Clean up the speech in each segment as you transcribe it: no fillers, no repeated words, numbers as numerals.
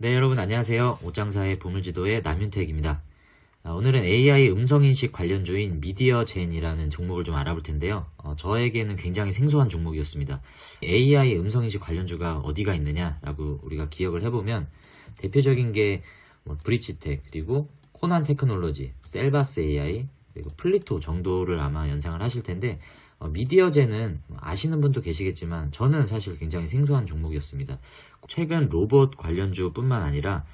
네, 여러분 안녕하세요. 옷장사의 보물지도의 남윤택입니다. 오늘은 AI 음성인식 관련주인 미디어젠이라는 종목을 좀 알아볼 텐데요. 저에게는 굉장히 생소한 종목이었습니다. AI 음성인식 관련주가 어디가 있느냐라고 우리가 기억을 해보면 대표적인 게 브릿지텍, 그리고 코난 테크놀로지, 셀바스 AI, 그리고 플리토 정도를 아마 연상을 하실 텐데, 미디어젠은 아시는 분도 계시겠지만 저는 사실 굉장히 생소한 종목이었습니다. 최근 로봇 관련주뿐만 아니라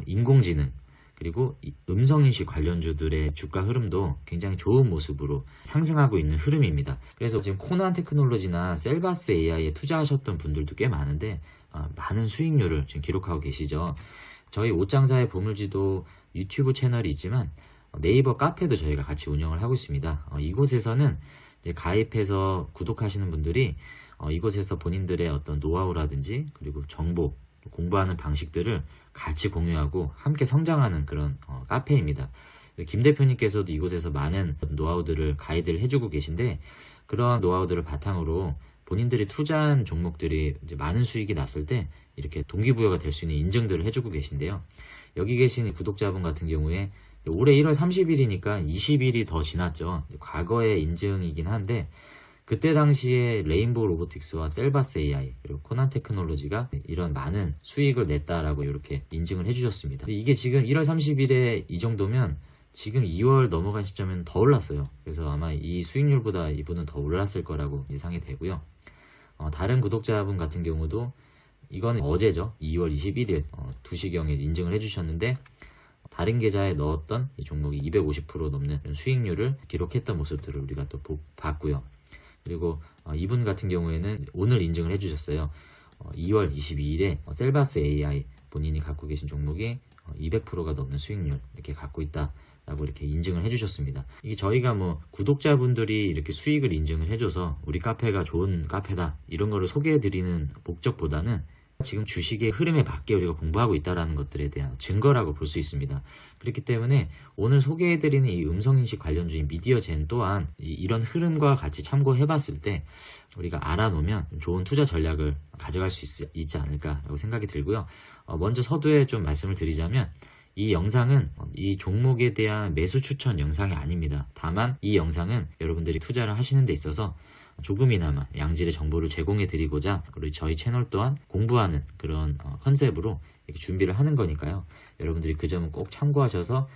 인공지능, 그리고 음성인식 관련주들의 주가 흐름도 굉장히 좋은 모습으로 상승하고 있는 흐름입니다. 그래서 지금 코난 테크놀로지나 셀바스 AI에 투자하셨던 분들도 꽤 많은데 많은 수익률을 지금 기록하고 계시죠. 저희 옷장사의 보물지도 유튜브 채널이 있지만 네이버 카페도 저희가 같이 운영을 하고 있습니다. 이곳에서는 이제 가입해서 구독하시는 분들이 이곳에서 본인들의 어떤 노하우라든지 그리고 정보, 공부하는 방식들을 같이 공유하고 함께 성장하는 그런 카페입니다. 김 대표님께서도 이곳에서 많은 노하우들을 가이드를 해주고 계신데, 그러한 노하우들을 바탕으로 본인들이 투자한 종목들이 이제 많은 수익이 났을 때 이렇게 동기부여가 될 수 있는 인증들을 해주고 계신데요. 여기 계신 구독자분 같은 경우에 올해 1월 30일이니까 20일이 더 지났죠. 과거의 인증이긴 한데, 그때 당시에 레인보우 로보틱스와 셀바스 AI 그리고 코난 테크놀로지가 이런 많은 수익을 냈다라고 이렇게 인증을 해주셨습니다. 이게 지금 1월 30일에 이 정도면 지금 2월 넘어간 시점은 더 올랐어요. 그래서 아마 이 수익률보다 이분은 더 올랐을 거라고 예상이 되고요. 다른 구독자분 같은 경우도 이거는 어제죠. 2월 21일 2시경에 인증을 해주셨는데, 다른 계좌에 넣었던 이 종목이 250% 넘는 수익률을 기록했던 모습들을 우리가 또 봤고요. 그리고 이분 같은 경우에는 오늘 인증을 해주셨어요. 2월 22일에 셀바스 AI 본인이 갖고 계신 종목이 200%가 넘는 수익률 이렇게 갖고 있다라고 이렇게 인증을 해주셨습니다. 이게 저희가 구독자분들이 이렇게 수익을 인증을 해줘서 우리 카페가 좋은 카페다 이런 거를 소개해드리는 목적보다는 지금 주식의 흐름에 맞게 우리가 공부하고 있다는 것들에 대한 증거라고 볼 수 있습니다. 그렇기 때문에 오늘 소개해드리는 이 음성인식 관련주인 미디어젠 또한 이런 흐름과 같이 참고해봤을 때 우리가 알아놓으면 좋은 투자 전략을 가져갈 수 있지 않을까라고 생각이 들고요. 먼저 서두에 좀 말씀을 드리자면, 이 영상은 이 종목에 대한 매수 추천 영상이 아닙니다. 다만 이 영상은 여러분들이 투자를 하시는 데 있어서 조금이나마 양질의 정보를 제공해 드리고자, 그리고 저희 채널 또한 공부하는 그런 컨셉으로 이렇게 준비를 하는 거니까요. 여러분들이 그 점은 꼭 참고하셔서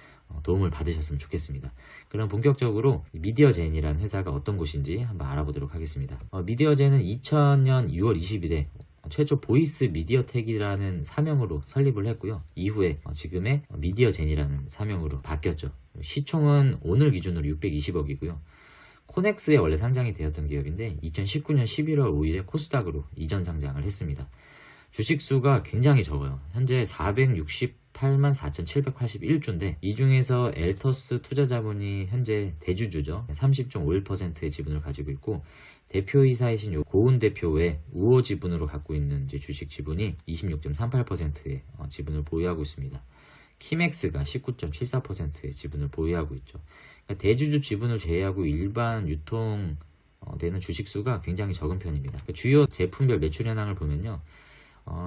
도움을 받으셨으면 좋겠습니다. 그럼 본격적으로 미디어젠이라는 회사가 어떤 곳인지 한번 알아보도록 하겠습니다. 미디어젠은 2000년 6월 20일에 최초 보이스 미디어텍이라는 사명으로 설립을 했고요. 이후에 지금의 미디어젠이라는 사명으로 바뀌었죠. 시총은 오늘 기준으로 620억이고요. 코넥스에 원래 상장이 되었던 기업인데 2019년 11월 5일에 코스닥으로 이전 상장을 했습니다. 주식수가 굉장히 적어요. 현재 468만 4,781주인데 이 중에서 엘터스 투자자본이 현재 대주주죠. 30.51%의 지분을 가지고 있고, 대표이사이신 고은 대표 외 우호 지분으로 갖고 있는 이제 주식 지분이 26.38%의 지분을 보유하고 있습니다. 키맥스가 19.74%의 지분을 보유하고 있죠. 그러니까 대주주 지분을 제외하고 일반 유통되는 주식수가 굉장히 적은 편입니다. 그러니까 주요 제품별 매출 현황을 보면요,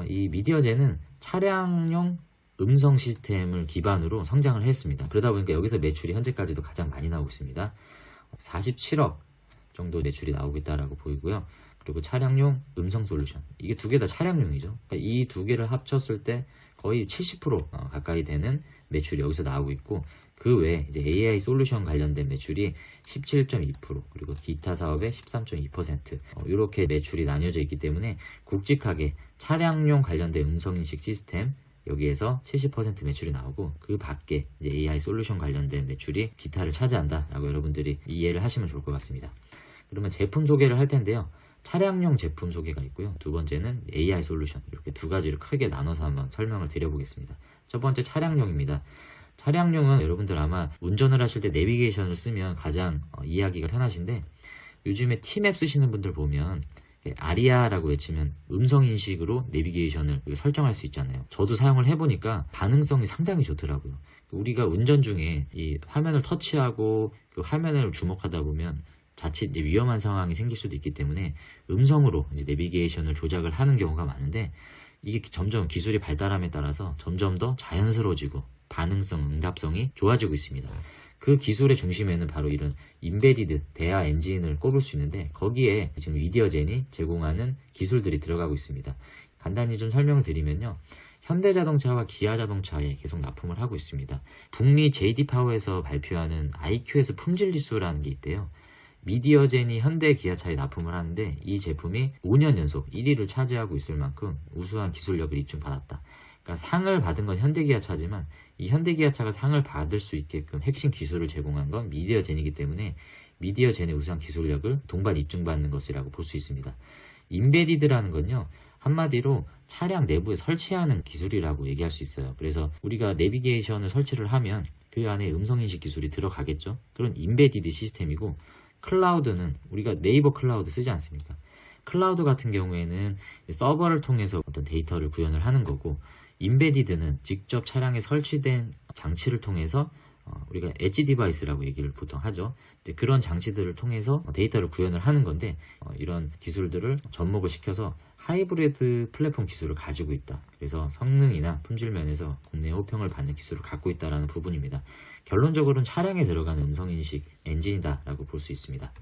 이 미디어젠은 차량용 음성 시스템을 기반으로 성장을 했습니다. 그러다 보니까 여기서 매출이 현재까지도 가장 많이 나오고 있습니다. 47억 정도 매출이 나오고 있다라고 보이고요. 그리고 차량용 음성 솔루션, 이게 두 개 다 차량용이죠. 그러니까 이 두 개를 합쳤을 때 거의 70% 가까이 되는 매출이 여기서 나오고 있고, 그 외에 이제 AI 솔루션 관련된 매출이 17.2%, 그리고 기타 사업의 13.2%, 이렇게 매출이 나뉘어져 있기 때문에 굵직하게 차량용 관련된 음성인식 시스템 여기에서 70% 매출이 나오고, 그 밖에 이제 AI 솔루션 관련된 매출이 기타를 차지한다라고 여러분들이 이해를 하시면 좋을 것 같습니다. 그러면 제품 소개를 할 텐데요. 차량용 제품 소개가 있고요. 두 번째는 AI 솔루션, 이렇게 두 가지를 크게 나눠서 한번 설명을 드려보겠습니다. 첫 번째 차량용입니다. 차량용은 여러분들 아마 운전을 하실 때 내비게이션을 쓰면 가장 이해하기가 편하신데, 요즘에 T맵 쓰시는 분들 보면 아리아라고 외치면 음성인식으로 내비게이션을 설정할 수 있잖아요. 저도 사용을 해보니까 반응성이 상당히 좋더라고요. 우리가 운전 중에 이 화면을 터치하고 그 화면을 주목하다 보면 자칫 이제 위험한 상황이 생길 수도 있기 때문에 음성으로 이제 내비게이션을 조작을 하는 경우가 많은데, 이게 점점 기술이 발달함에 따라서 점점 더 자연스러워지고 반응성, 응답성이 좋아지고 있습니다. 그 기술의 중심에는 바로 이런 인베디드 대화 엔진을 꼽을 수 있는데, 거기에 지금 미디어젠이 제공하는 기술들이 들어가고 있습니다. 간단히 좀 설명을 드리면요, 현대자동차와 기아자동차에 계속 납품을 하고 있습니다. 북미 JD파워에서 발표하는 IQS 품질지수라는 게 있대요. 미디어젠이 현대 기아차에 납품을 하는데 이 제품이 5년 연속 1위를 차지하고 있을 만큼 우수한 기술력을 입증받았다. 그러니까 상을 받은 건 현대기아차지만 이 현대기아차가 상을 받을 수 있게끔 핵심 기술을 제공한 건 미디어젠이기 때문에 미디어젠의 우수한 기술력을 동반 입증받는 것이라고 볼 수 있습니다. 인베디드라는 건요, 한마디로 차량 내부에 설치하는 기술이라고 얘기할 수 있어요. 그래서 우리가 내비게이션을 설치를 하면 그 안에 음성인식 기술이 들어가겠죠. 그런 인베디드 시스템이고, 클라우드는 우리가 네이버 클라우드 쓰지 않습니까? 클라우드 같은 경우에는 서버를 통해서 어떤 데이터를 구현을 하는 거고, 인베디드는 직접 차량에 설치된 장치를 통해서 우리가 엣지 디바이스라고 얘기를 보통 하죠. 그런 장치들을 통해서 데이터를 구현을 하는 건데, 이런 기술들을 접목을 시켜서 하이브리드 플랫폼 기술을 가지고 있다. 그래서 성능이나 품질 면에서 국내 호평을 받는 기술을 갖고 있다는 부분입니다. 결론적으로는 차량에 들어가는 음성인식 엔진이다라고 볼 수 있습니다.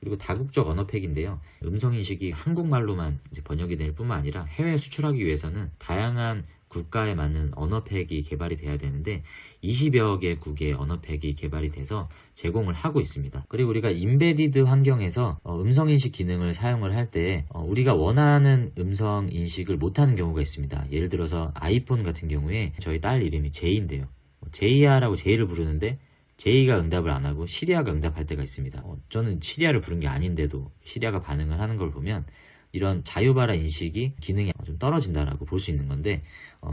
그리고 다국적 언어팩인데요. 음성인식이 한국말로만 이제 번역이 될 뿐만 아니라 해외 수출하기 위해서는 다양한 국가에 맞는 언어팩이 개발이 돼야 되는데 20여 개국의 언어팩이 개발이 돼서 제공을 하고 있습니다. 그리고 우리가 인베디드 환경에서 음성인식 기능을 사용을 할 때 우리가 원하는 음성인식을 못하는 경우가 있습니다. 예를 들어서 아이폰 같은 경우에 저희 딸 이름이 제이인데요. 제이야라고 제이를 부르는데 제이가 응답을 안 하고 시리아가 응답할 때가 있습니다. 저는 시리아를 부른 게 아닌데도 시리아가 반응을 하는 걸 보면 이런 자유발화 인식이 기능이 좀 떨어진다라고 볼 수 있는 건데,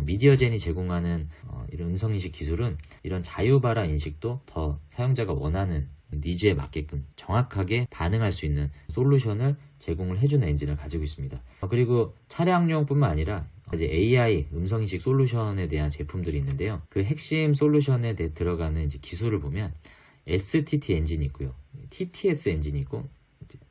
미디어젠이 제공하는 이런 음성인식 기술은 이런 자유발화 인식도 더 사용자가 원하는 니즈에 맞게끔 정확하게 반응할 수 있는 솔루션을 제공을 해주는 엔진을 가지고 있습니다. 그리고 차량용뿐만 아니라 이제 AI 음성인식 솔루션에 대한 제품들이 있는데요. 그 핵심 솔루션에 들어가는 이제 기술을 보면 STT 엔진이 있고요, TTS 엔진이 있고,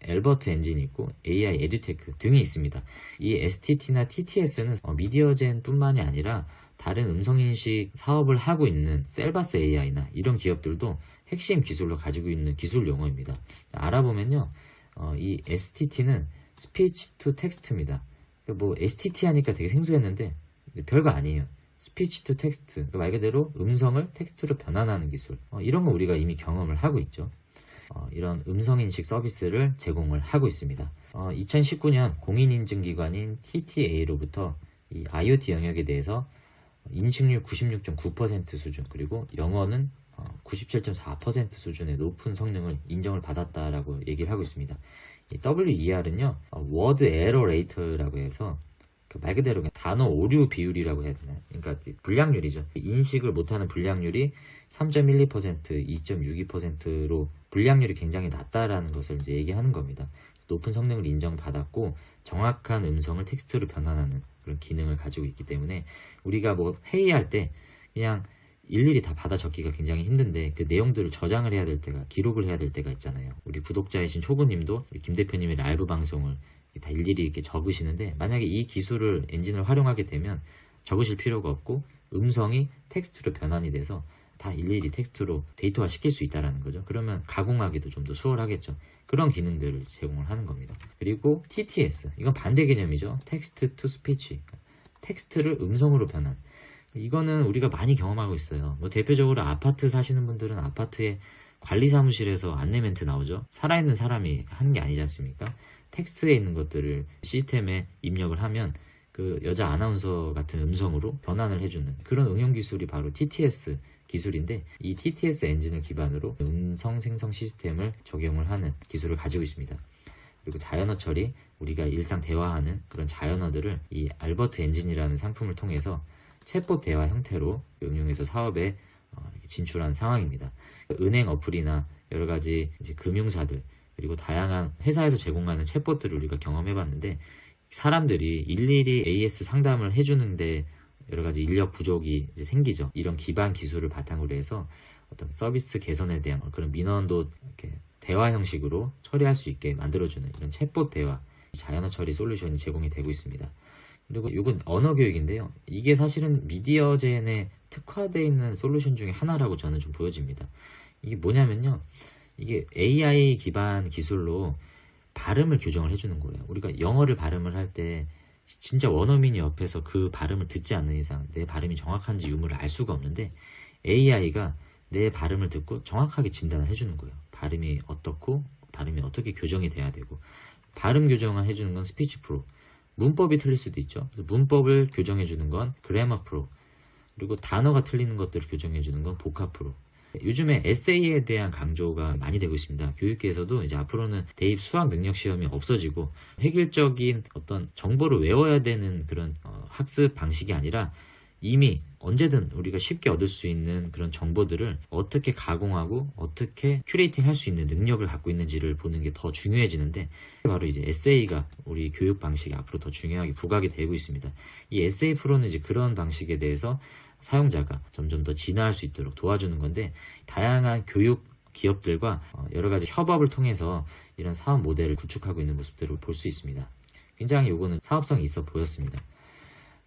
엘버트 엔진이 있고, AI 에듀테크 등이 있습니다. 이 STT나 TTS는 미디어젠 뿐만이 아니라 다른 음성인식 사업을 하고 있는 셀바스 AI나 이런 기업들도 핵심 기술로 가지고 있는 기술 용어입니다. 알아보면요, 이 STT는 스피치 투 텍스트입니다. 뭐 STT 하니까 되게 생소했는데 별거 아니에요. 스피치 투 텍스트, 그러니까 말 그대로 음성을 텍스트로 변환하는 기술, 이런 거 우리가 이미 경험을 하고 있죠. 이런 음성인식 서비스를 제공을 하고 있습니다. 2019년 공인인증기관인 TTA로부터 이 IoT 영역에 대해서 인식률 96.9% 수준, 그리고 영어는 97.4% 수준의 높은 성능을 인정을 받았다라고 얘기를 하고 있습니다. 이 WER은요, 워드 에러 레이트라고 해서 말 그대로 단어 오류 비율이라고 해야 되나요? 그러니까 불량률이죠. 인식을 못하는 불량률이 3.12%, 2.62%로 불량률이 굉장히 낮다라는 것을 이제 얘기하는 겁니다. 높은 성능을 인정받았고 정확한 음성을 텍스트로 변환하는 그런 기능을 가지고 있기 때문에 우리가 뭐 회의할 때 그냥 일일이 다 받아 적기가 굉장히 힘든데 그 내용들을 저장을 해야 될 때가, 기록을 해야 될 때가 있잖아요. 우리 구독자이신 초보님도 김 대표님의 라이브 방송을 다 일일이 이렇게 적으시는데, 만약에 이 기술을 엔진을 활용하게 되면 적으실 필요가 없고 음성이 텍스트로 변환이 돼서 다 일일이 텍스트로 데이터화 시킬 수 있다는 거죠. 그러면 가공하기도 좀 더 수월하겠죠. 그런 기능들을 제공을 하는 겁니다. 그리고 TTS, 이건 반대 개념이죠. 텍스트 투 스피치, 텍스트를 음성으로 변환. 이거는 우리가 많이 경험하고 있어요. 뭐 대표적으로 아파트 사시는 분들은 아파트에 관리사무실에서 안내 멘트 나오죠. 살아있는 사람이 하는 게 아니지 않습니까? 텍스트에 있는 것들을 시스템에 입력을 하면 그 여자 아나운서 같은 음성으로 변환을 해주는 그런 응용 기술이 바로 TTS 기술인데, 이 TTS 엔진을 기반으로 음성 생성 시스템을 적용을 하는 기술을 가지고 있습니다. 그리고 자연어 처리, 우리가 일상 대화하는 그런 자연어들을 이 알버트 엔진이라는 상품을 통해서 챗봇 대화 형태로 응용해서 사업에 진출한 상황입니다. 은행 어플이나 여러 가지 이제 금융사들, 그리고 다양한 회사에서 제공하는 챗봇들을 우리가 경험해봤는데, 사람들이 일일이 AS 상담을 해주는데 여러 가지 인력 부족이 이제 생기죠. 이런 기반 기술을 바탕으로 해서 어떤 서비스 개선에 대한 그런 민원도 이렇게 대화 형식으로 처리할 수 있게 만들어주는 이런 챗봇 대화, 자연어 처리 솔루션이 제공이 되고 있습니다. 그리고 이건 언어 교육인데요. 이게 사실은 미디어젠에 특화되어 있는 솔루션 중에 하나라고 저는 좀 보여집니다. 이게 뭐냐면요. 이게 AI 기반 기술로 발음을 교정을 해주는 거예요. 우리가 영어를 발음을 할 때 진짜 원어민이 옆에서 그 발음을 듣지 않는 이상 내 발음이 정확한지 유무를 알 수가 없는데 AI가 내 발음을 듣고 정확하게 진단을 해주는 거예요. 발음이 어떻고 발음이 어떻게 교정이 돼야 되고 발음 교정을 해주는 건 스피치 프로, 문법이 틀릴 수도 있죠. 그래서 문법을 교정해주는 건 그래머 프로, 그리고 단어가 틀리는 것들을 교정해주는 건 보카 프로. 요즘에 에세이에 대한 강조가 많이 되고 있습니다. 교육계에서도 이제 앞으로는 대입 수학 능력 시험이 없어지고 획일적인 어떤 정보를 외워야 되는 그런 학습 방식이 아니라 이미 언제든 우리가 쉽게 얻을 수 있는 그런 정보들을 어떻게 가공하고 어떻게 큐레이팅 할 수 있는 능력을 갖고 있는지를 보는 게 더 중요해지는데 바로 이제 에세이가 우리 교육 방식이 앞으로 더 중요하게 부각이 되고 있습니다. 이 에세이 프로는 이제 그런 방식에 대해서 사용자가 점점 더 진화할 수 있도록 도와주는 건데 다양한 교육 기업들과 여러 가지 협업을 통해서 이런 사업 모델을 구축하고 있는 모습들을 볼 수 있습니다. 굉장히 요거는 사업성이 있어 보였습니다.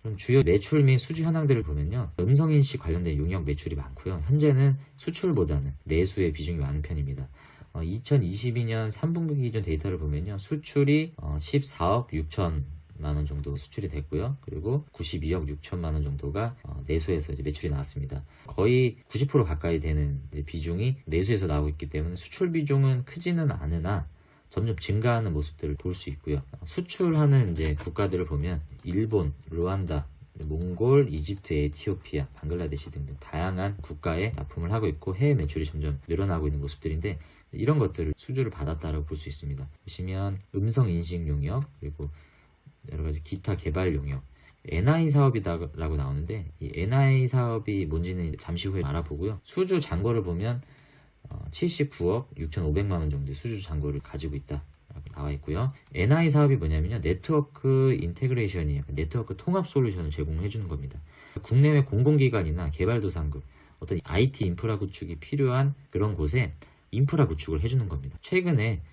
그럼 주요 매출 및 수주 현황들을 보면요. 음성인식 관련된 용역 매출이 많고요. 현재는 수출보다는 내수의 비중이 많은 편입니다. 2022년 3분기 기준 데이터를 보면요. 수출이 14억 6천만 원 정도 수출이 됐고요. 그리고 92억 6천만 원 정도가 내수에서 이제 매출이 나왔습니다. 거의 90% 가까이 되는 비중이 내수에서 나오고 있기 때문에 수출 비중은 크지는 않으나 점점 증가하는 모습들을 볼 수 있고요. 수출하는 이제 국가들을 보면 일본, 루안다, 몽골, 이집트, 에티오피아, 방글라데시 등등 다양한 국가에 납품을 하고 있고 해외 매출이 점점 늘어나고 있는 모습들인데 이런 것들을 수주를 받았다라고 볼 수 있습니다. 보시면 음성 인식 용역 그리고 여러 가지 기타 개발 용역 NI 사업이라고 나오는데 이 NI 사업이 뭔지는 잠시 후에 알아보고요. 수주 잔고를 보면 79억 6,500만 원 정도의 수주 잔고를 가지고 있다 라고 나와 있고요. NI 사업이 뭐냐면요. 네트워크 인테그레이션이 네트워크 통합 솔루션을 제공해 주는 겁니다. 국내외 공공기관이나 개발도상국 어떤 IT 인프라 구축이 필요한 그런 곳에 인프라 구축을 해주는 겁니다. 최근에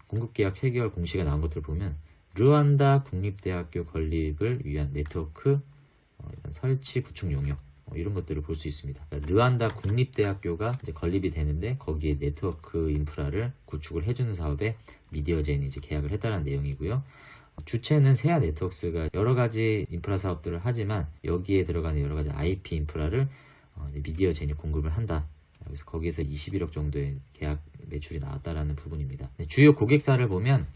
공급계약 체결 공시가 나온 것들을 보면 르완다 국립대학교 건립을 위한 네트워크 이런 설치 구축 용역 이런 것들을 볼 수 있습니다. 르완다 국립대학교가 이제 건립이 되는데 거기에 네트워크 인프라를 구축을 해주는 사업에 미디어젠이 이제 계약을 했다는 내용이고요. 주체는 세아 네트워크스가 여러 가지 인프라 사업들을 하지만 여기에 들어가는 여러 가지 IP 인프라를 미디어젠이 공급을 한다. 그래서 거기에서 21억 정도의 계약 매출이 나왔다라는 부분입니다. 주요 고객사를 보면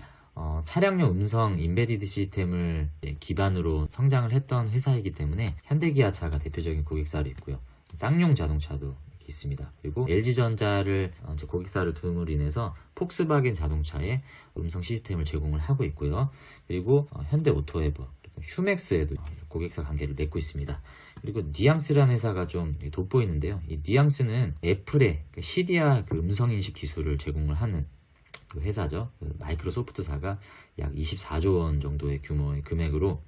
차량용 음성 인베디드 시스템을 기반으로 성장을 했던 회사이기 때문에 현대기아차가 대표적인 고객사로 있고요. 쌍용 자동차도 이렇게 있습니다. 그리고 LG전자를 고객사를 둠으로 인해서 폭스바겐 자동차에 음성 시스템을 제공을 하고 있고요. 그리고 현대오토에버, 휴맥스에도 고객사 관계를 맺고 있습니다. 그리고 뉘앙스라는 회사가 좀 돋보이는데요. 이 뉘앙스는 애플의 CDR 음성인식 기술을 제공을 하는 그 회사죠. 마이크로소프트사가 약 24조 원 정도의 규모의 금액으로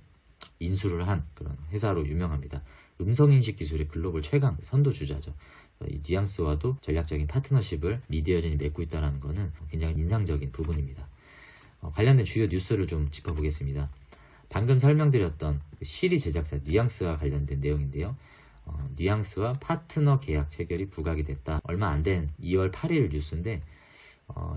인수를 한 그런 회사로 유명합니다. 음성인식 기술의 글로벌 최강 선도주자죠. 이 뉘앙스와도 전략적인 파트너십을 미디어젠이 맺고 있다는 것은 굉장히 인상적인 부분입니다. 관련된 주요 뉴스를 좀 짚어보겠습니다. 방금 설명드렸던 시리 제작사 뉘앙스와 관련된 내용인데요. 뉘앙스와 파트너 계약 체결이 부각이 됐다. 얼마 안 된 2월 8일 뉴스인데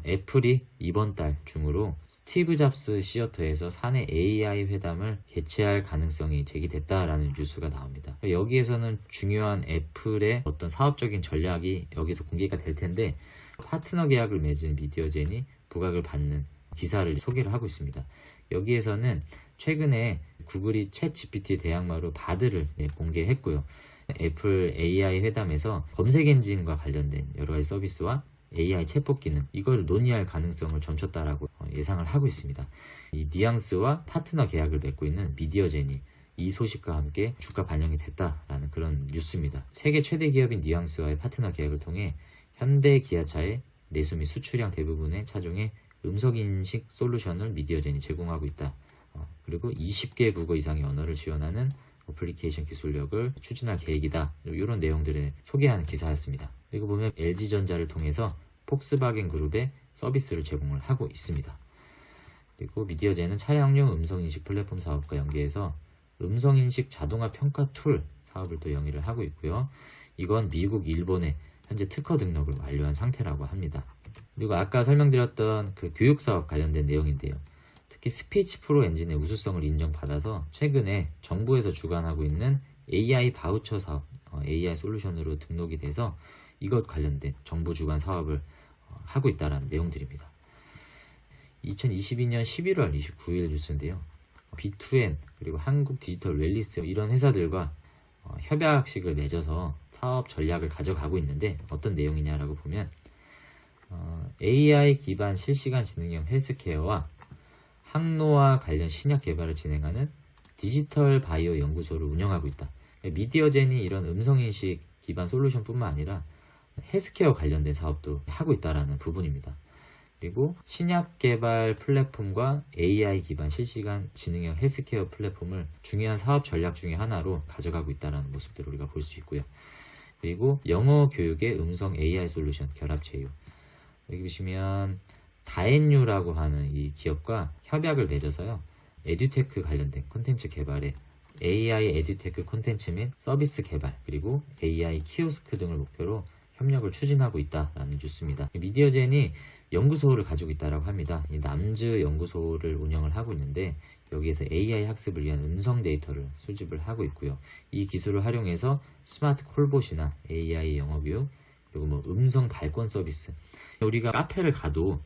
애플이 이번 달 중으로 스티브 잡스 시어터에서 사내 AI 회담을 개최할 가능성이 제기됐다라는 뉴스가 나옵니다. 여기에서는 중요한 애플의 어떤 사업적인 전략이 여기서 공개가 될 텐데 파트너 계약을 맺은 미디어젠이 부각을 받는 기사를 소개를 하고 있습니다. 여기에서는 최근에 구글이 챗 GPT 대항마로 바드를 공개했고요. 애플 AI 회담에서 검색 엔진과 관련된 여러 가지 서비스와 AI 챗봇 기능 이걸 논의할 가능성을 점쳤다라고 예상을 하고 있습니다. 이 뉘앙스와 파트너 계약을 맺고 있는 미디어젠이 이 소식과 함께 주가 반영이 됐다라는 그런 뉴스입니다. 세계 최대 기업인 뉘앙스와의 파트너 계약을 통해 현대 기아차의 내수 및 수출량 대부분의 차종에 음성인식 솔루션을 미디어젠이 제공하고 있다. 그리고 20개 국어 이상의 언어를 지원하는 어플리케이션 기술력을 추진할 계획이다. 이런 내용들을 소개하는 기사였습니다. 그리고 보면 LG전자를 통해서 폭스바겐 그룹의 서비스를 제공을 하고 있습니다. 그리고 미디어젠은 차량용 음성인식 플랫폼 사업과 연계해서 음성인식 자동화 평가 툴 사업을 또 영위를 하고 있고요. 이건 미국, 일본에 현재 특허 등록을 완료한 상태라고 합니다. 그리고 아까 설명드렸던 그 교육사업 관련된 내용인데요. 특히 스피치 프로 엔진의 우수성을 인정받아서 최근에 정부에서 주관하고 있는 AI 바우처 사업, AI 솔루션으로 등록이 돼서 이것 관련된 정부 주관 사업을 하고 있다는 내용들입니다. 2022년 11월 29일 뉴스인데요. B2M 그리고 한국 디지털 웰리스 이런 회사들과 협약식을 맺어서 사업 전략을 가져가고 있는데 어떤 내용이냐라고 보면 AI 기반 실시간 지능형 헬스케어와 항노화 관련 신약 개발을 진행하는 디지털 바이오 연구소를 운영하고 있다. 미디어젠이 이런 음성인식 기반 솔루션뿐만 아니라 헬스케어 관련된 사업도 하고 있다는 부분입니다. 그리고 신약 개발 플랫폼과 AI 기반 실시간 지능형 헬스케어 플랫폼을 중요한 사업 전략 중에 하나로 가져가고 있다는 모습들을 우리가 볼 수 있고요. 그리고 영어 교육의 음성 AI 솔루션 결합 제휴. 여기 보시면 다엔유라고 하는 이 기업과 협약을 맺어서요. 에듀테크 관련된 콘텐츠 개발에 AI 에듀테크 콘텐츠 및 서비스 개발 그리고 AI 키오스크 등을 목표로 협력을 추진하고 있다라는 뉴스입니다. 미디어젠이 연구소를 가지고 있다고 합니다. 이 남즈 연구소를 운영을 하고 있는데 여기에서 AI 학습을 위한 음성 데이터를 수집을 하고 있고요. 이 기술을 활용해서 스마트 콜봇이나 AI 영어 교육 그리고 뭐 음성 발권 서비스. 우리가 카페를 가도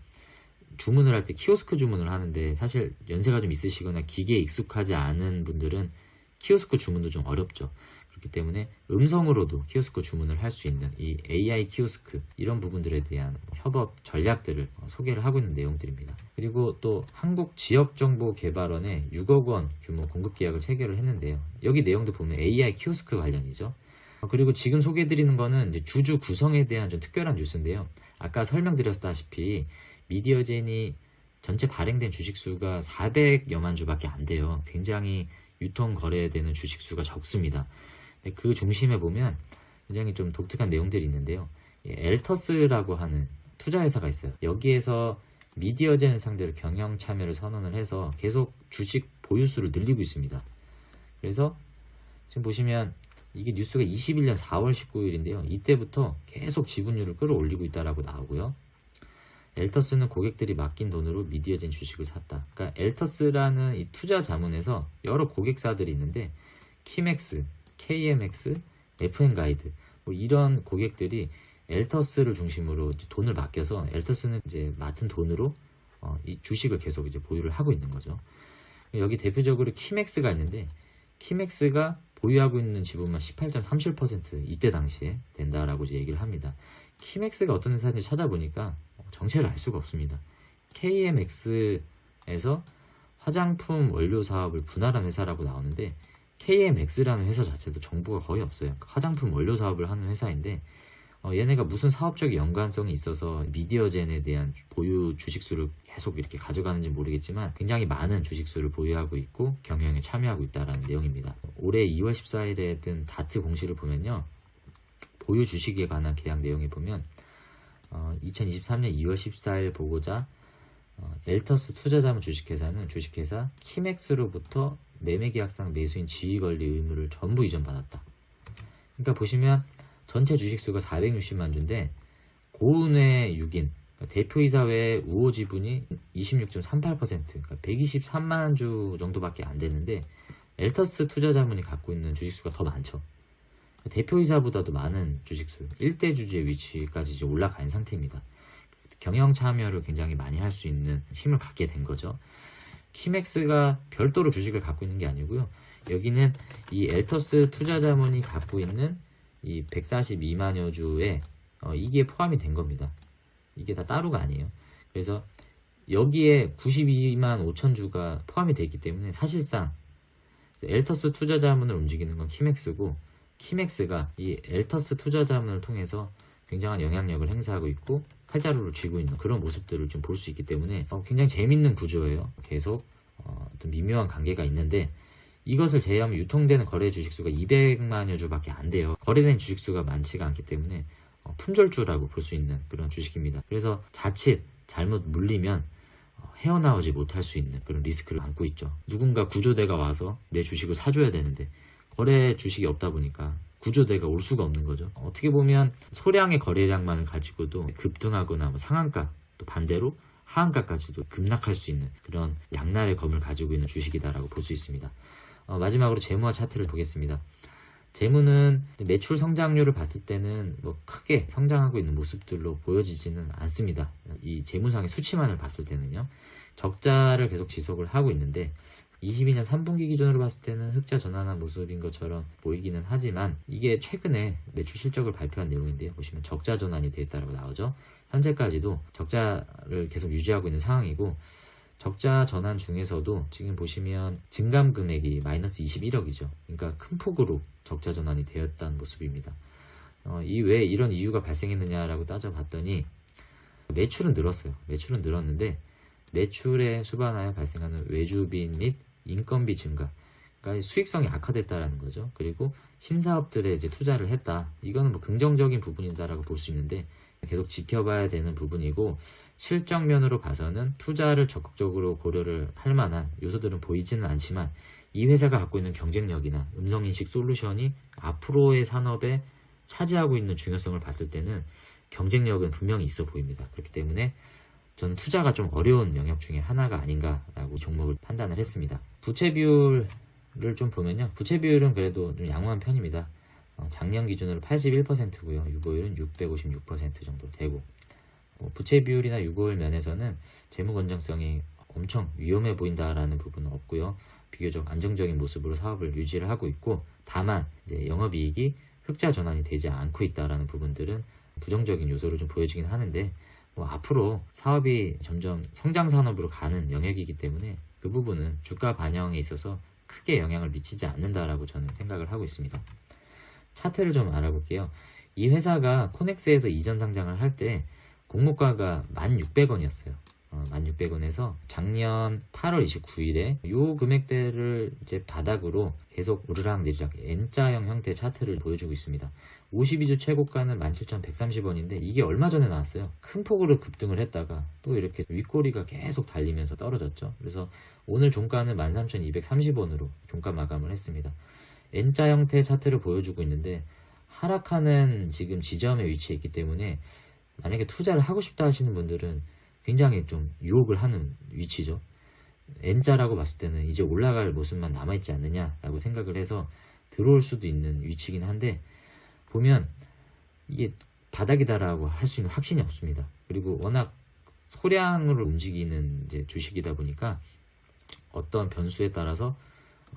주문을 할 때 키오스크 주문을 하는데 사실 연세가 좀 있으시거나 기계에 익숙하지 않은 분들은 키오스크 주문도 좀 어렵죠. 그렇기 때문에 음성으로도 키오스크 주문을 할 수 있는 이 AI 키오스크 이런 부분들에 대한 협업 전략들을 소개를 하고 있는 내용들입니다. 그리고 또 한국지역정보개발원에 6억 원 규모 공급 계약을 체결을 했는데요. 여기 내용도 보면 AI 키오스크 관련이죠. 그리고 지금 소개해드리는 거는 이제 주주 구성에 대한 좀 특별한 뉴스인데요. 아까 설명드렸다시피 미디어젠이 전체 발행된 주식수가 400여만 주밖에 안 돼요. 굉장히 유통 거래되는 주식수가 적습니다. 그 중심에 보면 굉장히 좀 독특한 내용들이 있는데요. 엘터스라고 하는 투자회사가 있어요. 여기에서 미디어젠 상대로 경영 참여를 선언을 해서 계속 주식 보유수를 늘리고 있습니다. 그래서 지금 보시면 이게 뉴스가 21년 4월 19일인데요. 이때부터 계속 지분율을 끌어올리고 있다라고 나오고요. 엘터스는 고객들이 맡긴 돈으로 미디어젠 주식을 샀다. 그러니까 엘터스라는 이 투자 자문에서 여러 고객사들이 있는데 키맥스, KMX, FN가이드 뭐 이런 고객들이 엘터스를 중심으로 돈을 맡겨서 엘터스는 이제 맡은 돈으로 이 주식을 계속 이제 보유를 하고 있는 거죠. 여기 대표적으로 키맥스가 있는데 키맥스가 보유하고 있는 지분만 18.37% 이때 당시에 된다라고 이제 얘기를 합니다. 키맥스가 어떤 회사인지 찾아보니까 정체를 알 수가 없습니다. KMX에서 화장품 원료 사업을 분할한 회사라고 나오는데 KMX라는 회사 자체도 정보가 거의 없어요. 화장품 원료 사업을 하는 회사인데 얘네가 무슨 사업적 연관성이 있어서 미디어젠에 대한 보유 주식수를 계속 이렇게 가져가는지 모르겠지만 굉장히 많은 주식수를 보유하고 있고 경영에 참여하고 있다는 내용입니다. 올해 2월 14일에 뜬 다트 공시를 보면요. 보유 주식에 관한 계약 내용에 보면 2023년 2월 14일 보고자 엘터스 투자자문 주식회사는 주식회사 키맥스로부터 매매계약상 매수인 지위관리 의무를 전부 이전받았다. 그러니까 보시면 전체 주식수가 460만 주인데 고은회 6인 그러니까 대표이사 외 우호 지분이 26.38% 그러니까 123만 주 정도밖에 안 되는데 엘터스 투자자문이 갖고 있는 주식수가 더 많죠. 대표이사보다도 많은 주식수 1대 주주의 위치까지 이제 올라간 상태입니다. 경영 참여를 굉장히 많이 할 수 있는 힘을 갖게 된 거죠. 키맥스가 별도로 주식을 갖고 있는 게 아니고요. 여기는 이 엘터스 투자자문이 갖고 있는 이 142만여 주에 이게 포함이 된 겁니다. 이게 다 따로가 아니에요. 그래서 여기에 92만 5천 주가 포함이 되어 있기 때문에 사실상 엘터스 투자자문을 움직이는 건 키맥스고 키맥스가 이 엘터스 투자자문을 통해서 굉장한 영향력을 행사하고 있고 칼자루를 쥐고 있는 그런 모습들을 좀 볼 수 있기 때문에 굉장히 재밌는 구조예요. 계속 어떤 미묘한 관계가 있는데 이것을 제외하면 유통되는 거래 주식수가 200만여 주밖에 안 돼요. 거래된 주식수가 많지가 않기 때문에 품절주라고 볼 수 있는 그런 주식입니다. 그래서 자칫 잘못 물리면 헤어나오지 못할 수 있는 그런 리스크를 안고 있죠. 누군가 구조대가 와서 내 주식을 사줘야 되는데 거래 주식이 없다 보니까 구조대가 올 수가 없는 거죠. 어떻게 보면 소량의 거래량만을 가지고도 급등하거나 뭐 상한가, 또 반대로 하한가까지도 급락할 수 있는 그런 양날의 검을 가지고 있는 주식이다라고 볼 수 있습니다. 마지막으로 재무와 차트를 보겠습니다. 재무는 매출 성장률을 봤을 때는 뭐 크게 성장하고 있는 모습들로 보여지지는 않습니다. 이 재무상의 수치만을 봤을 때는요. 적자를 계속 지속을 하고 있는데 22년 3분기 기준으로 봤을 때는 흑자 전환한 모습인 것처럼 보이기는 하지만 이게 최근에 매출 실적을 발표한 내용인데요. 보시면 적자 전환이 되었다고 나오죠. 현재까지도 적자를 계속 유지하고 있는 상황이고 적자 전환 중에서도 지금 보시면 증감 금액이 마이너스 21억이죠. 그러니까 큰 폭으로 적자 전환이 되었다는 모습입니다. 왜 이런 이유가 발생했느냐라고 따져봤더니 매출은 늘었어요. 매출은 늘었는데 매출에 수반하여 발생하는 외주비 및 인건비 증가, 그러니까 수익성이 악화됐다라는 거죠. 그리고 신사업들에 이제 투자를 했다. 이거는 뭐 긍정적인 부분이다라고 볼 수 있는데 계속 지켜봐야 되는 부분이고 실적면으로 봐서는 투자를 적극적으로 고려를 할 만한 요소들은 보이지는 않지만 이 회사가 갖고 있는 경쟁력이나 음성인식 솔루션이 앞으로의 산업에 차지하고 있는 중요성을 봤을 때는 경쟁력은 분명히 있어 보입니다. 그렇기 때문에 저는 투자가 좀 어려운 영역 중에 하나가 아닌가라고 종목을 판단을 했습니다. 부채 비율을 좀 보면요. 부채 비율은 그래도 좀 양호한 편입니다. 작년 기준으로 81%고요. 유보율은 656% 정도 되고 부채 비율이나 유보율 면에서는 재무 건전성이 엄청 위험해 보인다라는 부분은 없고요. 비교적 안정적인 모습으로 사업을 유지를 하고 있고 다만 이제 영업이익이 흑자 전환이 되지 않고 있다라는 부분들은 부정적인 요소를 좀 보여지긴 하는데 앞으로 사업이 점점 성장 산업으로 가는 영역이기 때문에 그 부분은 주가 반영에 있어서 크게 영향을 미치지 않는다라고 저는 생각을 하고 있습니다. 차트를 좀 알아볼게요. 이 회사가 코넥스에서 이전 상장을 할 때 공모가가 1,600원이었어요. 1,600원에서 작년 8월 29일에 이 금액대를 이제 바닥으로 계속 오르락내리락 N자형 형태의 차트를 보여주고 있습니다. 52주 최고가는 17,130원인데 이게 얼마 전에 나왔어요. 큰 폭으로 급등을 했다가 또 이렇게 윗꼬리가 계속 달리면서 떨어졌죠. 그래서 오늘 종가는 13,230원으로 종가 마감을 했습니다. N자 형태의 차트를 보여주고 있는데 하락하는 지금 지점에 위치해 있기 때문에 만약에 투자를 하고 싶다 하시는 분들은 굉장히 좀 유혹을 하는 위치죠. N자라고 봤을 때는 이제 올라갈 모습만 남아있지 않느냐라고 생각을 해서 들어올 수도 있는 위치긴 한데 보면 이게 바닥이다라고 할 수 있는 확신이 없습니다. 그리고 워낙 소량으로 움직이는 이제 주식이다 보니까 어떤 변수에 따라서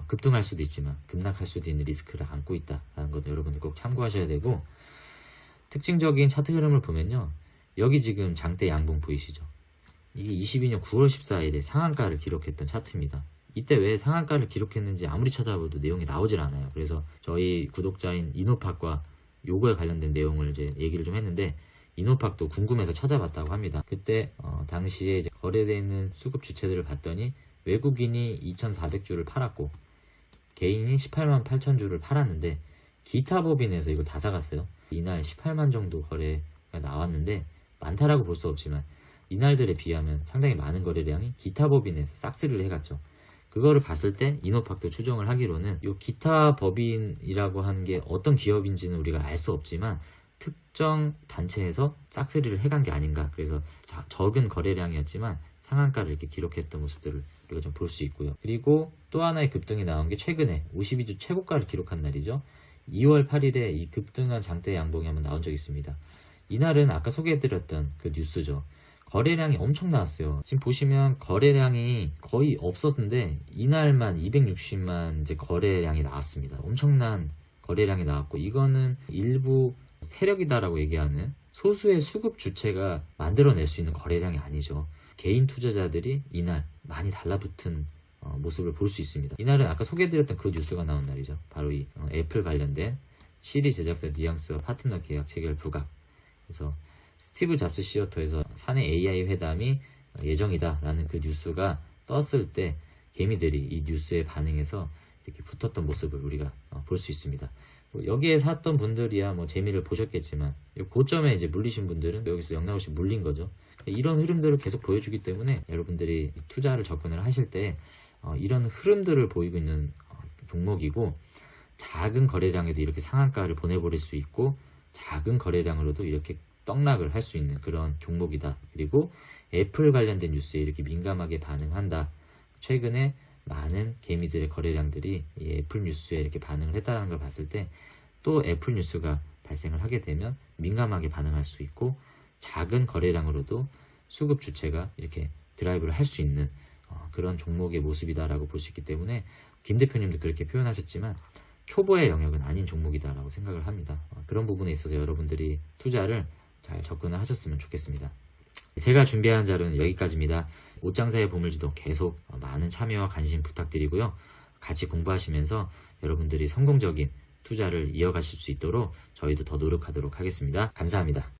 급등할 수도 있지만 급락할 수도 있는 리스크를 안고 있다라는 것도 여러분들 꼭 참고하셔야 되고 특징적인 차트 흐름을 보면요. 여기 지금 장대 양봉 보이시죠? 이게 22년 9월 14일에 상한가를 기록했던 차트입니다. 이때 왜 상한가를 기록했는지 아무리 찾아봐도 내용이 나오질 않아요. 그래서 저희 구독자인 이노팍과 요거에 관련된 내용을 이제 얘기를 좀 했는데 이노팍도 궁금해서 찾아봤다고 합니다. 그때 당시에 이제 거래되어 있는 수급 주체들을 봤더니 외국인이 2,400주를 팔았고 개인이 18만 8천 주를 팔았는데 기타 법인에서 이거 다 사갔어요. 이날 18만 정도 거래가 나왔는데 많다라고 볼 수 없지만 이날들에 비하면 상당히 많은 거래량이 기타 법인에서 싹쓸이를 해갔죠. 그거를 봤을 때 이노팍도 추정을 하기로는 이 기타 법인이라고 하는 게 어떤 기업인지는 우리가 알 수 없지만 특정 단체에서 싹쓸이를 해간 게 아닌가. 그래서 적은 거래량이었지만 상한가를 이렇게 기록했던 모습들을 우리가 좀 볼 수 있고요. 그리고 또 하나의 급등이 나온 게 최근에 52주 최고가를 기록한 날이죠. 2월 8일에 이 급등한 장대 양봉이 한번 나온 적이 있습니다. 이날은 아까 소개해드렸던 그 뉴스죠. 거래량이 엄청 나왔어요. 지금 보시면 거래량이 거의 없었는데 이날만 260만 이제 거래량이 나왔습니다. 엄청난 거래량이 나왔고 이거는 일부 세력이다라고 얘기하는 소수의 수급 주체가 만들어낼 수 있는 거래량이 아니죠. 개인 투자자들이 이날 많이 달라붙은 모습을 볼 수 있습니다. 이날은 아까 소개해드렸던 그 뉴스가 나온 날이죠. 바로 이 애플 관련된 시리 제작사 뉘앙스와 파트너 계약 체결 부각. 그래서 스티브 잡스 시어터에서 사내 AI 회담이 예정이다라는 그 뉴스가 떴을 때 개미들이 이 뉴스에 반응해서 이렇게 붙었던 모습을 우리가 볼 수 있습니다. 뭐 여기에 샀던 분들이야 뭐 재미를 보셨겠지만 고점에 이제 물리신 분들은 여기서 영락없이 물린 거죠. 이런 흐름들을 계속 보여주기 때문에 여러분들이 투자를 접근을 하실 때 이런 흐름들을 보이고 있는 종목이고, 작은 거래량에도 이렇게 상한가를 보내버릴 수 있고 작은 거래량으로도 이렇게 떡락을 할 수 있는 그런 종목이다. 그리고 애플 관련된 뉴스에 이렇게 민감하게 반응한다. 최근에 많은 개미들의 거래량들이 이 애플 뉴스에 이렇게 반응을 했다는 걸 봤을 때, 또 애플 뉴스가 발생을 하게 되면 민감하게 반응할 수 있고, 작은 거래량으로도 수급 주체가 이렇게 드라이브를 할 수 있는 그런 종목의 모습이다라고 볼 수 있기 때문에, 김 대표님도 그렇게 표현하셨지만 초보의 영역은 아닌 종목이다라고 생각을 합니다. 그런 부분에 있어서 여러분들이 투자를 잘 접근을 하셨으면 좋겠습니다. 제가 준비한 자료는 여기까지입니다. 옷장사의 보물지도 계속 많은 참여와 관심 부탁드리고요. 같이 공부하시면서 여러분들이 성공적인 투자를 이어가실 수 있도록 저희도 더 노력하도록 하겠습니다. 감사합니다.